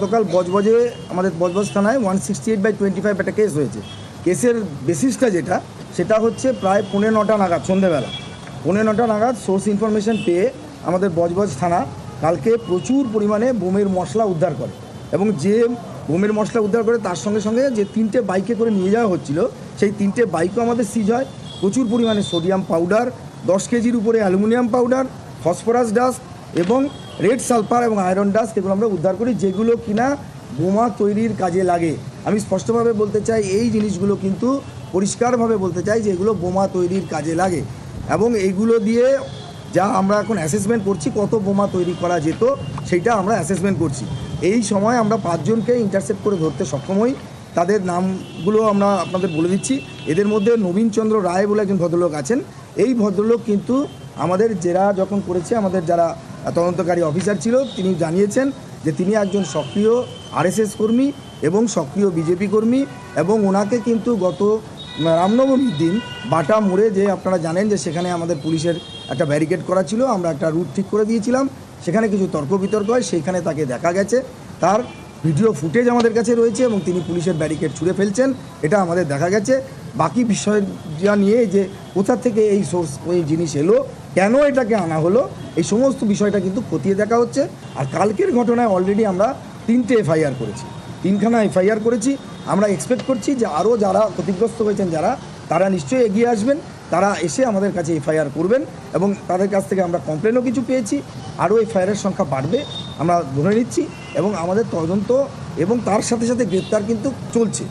গতকাল বজবজে আমাদের বজবজ থানায় 168/25 একটা কেস হয়েছে। কেসের বেসিসটা সেটা হচ্ছে প্রায় 9:15 নাগাদ, সন্ধেবেলা 9:15 নাগাদ সোর্স ইনফরমেশন পেয়ে আমাদের বজবজ থানা কালকে প্রচুর পরিমাণে বোমের মশলা উদ্ধার করে, এবং যে বোমের মশলা উদ্ধার করে তার সঙ্গে সঙ্গে যে 3টে বাইকে করে নিয়ে যাওয়া হচ্ছিল, সেই 3টে বাইকও আমাদের সিজ হয়। প্রচুর পরিমাণে সোডিয়াম পাউডার, 10 কেজির উপরে অ্যালুমিনিয়াম পাউডার, ফসফরাস ডাস্ট এবং রেড সালফার এবং আয়রন ডাস্ট, এগুলো আমরা উদ্ধার করি, যেগুলো কিনা বোমা তৈরির কাজে লাগে। আমি স্পষ্টভাবে বলতে চাই, এই জিনিসগুলো কিন্তু পরিষ্কারভাবে বলতে চাই যে এগুলো বোমা তৈরির কাজে লাগে, এবং এইগুলো দিয়ে যা আমরা এখন অ্যাসেসমেন্ট করছি কত বোমা তৈরি করা যেত সেইটা আমরা অ্যাসেসমেন্ট করছি। এই সময় আমরা 5 জনকে ইন্টারসেপ্ট করে ধরতে সক্ষম হই। তাদের নামগুলো আমরা আপনাদের বলে দিচ্ছি। এদের মধ্যে নবীনচন্দ্র রায় বলে একজন ভদ্রলোক আছেন। এই ভদ্রলোক কিন্তু আমাদের জেরা যখন করেছে, আমাদের যারা তদন্তকারী অফিসার ছিল, তিনি জানিয়েছেন যে তিনি একজন সক্রিয় আরএসএস কর্মী এবং সক্রিয় বিজেপি কর্মী, এবং ওনাকে কিন্তু গত রামনবমীর দিন বাটা মোড়ে, যে আপনারা জানেন যে সেখানে আমাদের পুলিশের একটা ব্যারিকেড করা ছিল, আমরা একটা রুট ঠিক করে দিয়েছিলাম, সেখানে কিছু তর্ক বিতর্ক হয়, সেইখানে তাকে দেখা গেছে। তার ভিডিও ফুটেজ আমাদের কাছে রয়েছে এবং তিনি পুলিশের ব্যারিকেড ছুঁড়ে ফেলছেন, এটা আমাদের দেখা গেছে। বাকি বিষয়টা নিয়ে যে কোথা থেকে এই সোর্স ওই জিনিস এলো, কেন এটাকে আনা হলো, এই সমস্ত বিষয়টা কিন্তু খতিয়ে দেখা হচ্ছে। আর কালকের ঘটনায় অলরেডি আমরা 3টে এফআইআর করেছি, 3খানা এফআইআর করেছি। আমরা এক্সপেক্ট করছি যে আরও যারা ক্ষতিগ্রস্ত হয়েছেন তারা নিশ্চয়ই এগিয়ে আসবেন, তারা এসে আমাদের কাছে এফআইআর করবেন, এবং তাদের কাছ থেকে আমরা কমপ্লেনও কিছু পেয়েছি। আরও এফআইআরের সংখ্যা বাড়বে আমরা ধরে নিচ্ছি, এবং আমাদের তদন্ত এবং তার সাথে সাথে গ্রেপ্তার কিন্তু চলছে।